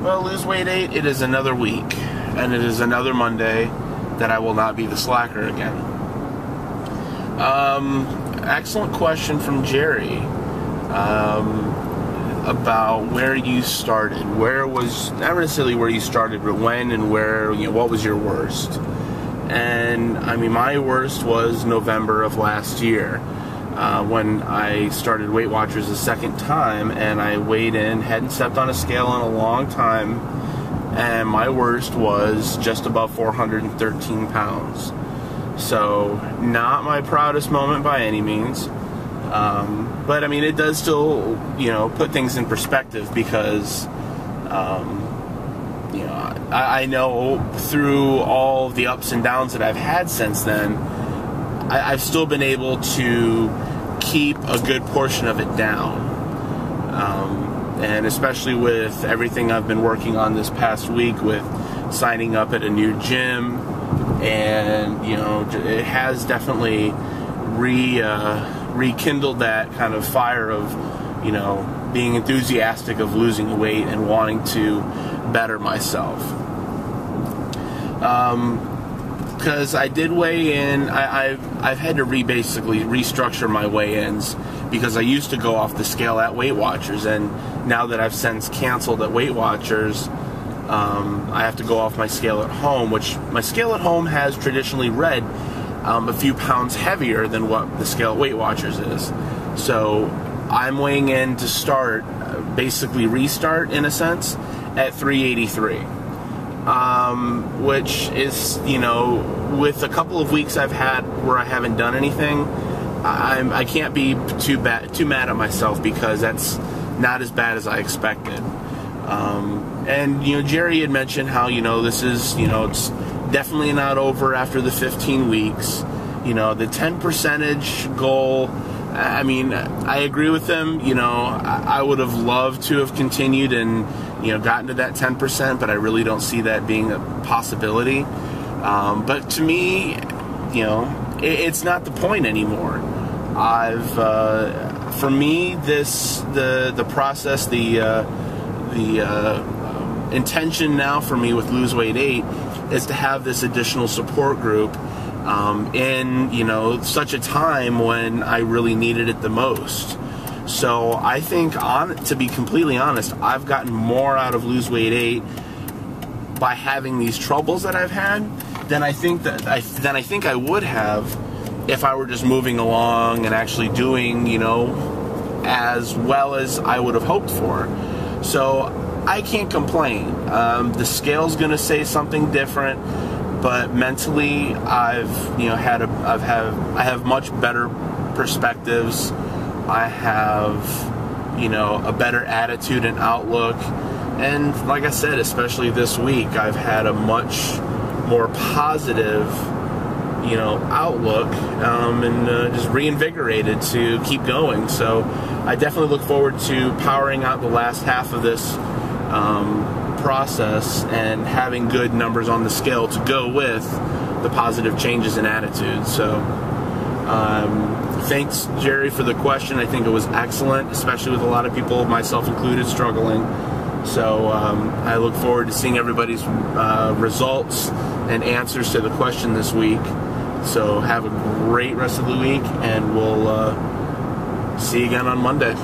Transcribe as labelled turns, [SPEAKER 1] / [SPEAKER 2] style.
[SPEAKER 1] Well, LoseWeightEight, it is another week, and it is another Monday that I will not be the slacker again. Excellent question from Jerry about where you started. Where was, not necessarily where you started, but when and where, what was your worst? And, I mean, my worst was November of last year. When I started Weight Watchers a second time, and I weighed in, hadn't stepped on a scale in a long time, and my worst was just above 413 pounds. So, not my proudest moment by any means, but I mean, it does still, put things in perspective because, I know through all the ups and downs that I've had since then, I've still been able to keep a good portion of it down. And especially with everything I've been working on this past week with signing up at a new gym, and, it has definitely rekindled that kind of fire of, being enthusiastic of losing weight and wanting to better myself. Because I did weigh in, I've had to basically restructure my weigh-ins because I used to go off the scale at Weight Watchers, and now that I've since canceled at Weight Watchers, I have to go off my scale at home, which my scale at home has traditionally read a few pounds heavier than what the scale at Weight Watchers is. So I'm weighing in to start, basically restart in a sense, at 383. Which is, with a couple of weeks I've had where I haven't done anything, I can't be too mad at myself because that's not as bad as I expected. And Jerry had mentioned how this is it's definitely not over after the 15 weeks. The 10% goal. I mean, I agree with him. I would have loved to have continued and gotten to that 10%, but I really don't see that being a possibility. But to me, it's not the point anymore. For me, the process, the intention now for me with LoseWeightEight is to have this additional support group in such a time when I really needed it the most. So I think, to be completely honest, I've gotten more out of LoseWeightEight by having these troubles that I've had than I think I would have if I were just moving along and actually doing as well as I would have hoped for. So I can't complain. The scale's going to say something different, but mentally I have much better perspectives. I have, a better attitude and outlook. And like I said, especially this week, I've had a much more positive, outlook, and just reinvigorated to keep going. So I definitely look forward to powering out the last half of this process and having good numbers on the scale to go with the positive changes in attitude. So thanks, Jerry, for the question. I think it was excellent, especially with a lot of people, myself included, struggling. So I look forward to seeing everybody's results and answers to the question this week. So have a great rest of the week, and we'll see you again on Monday.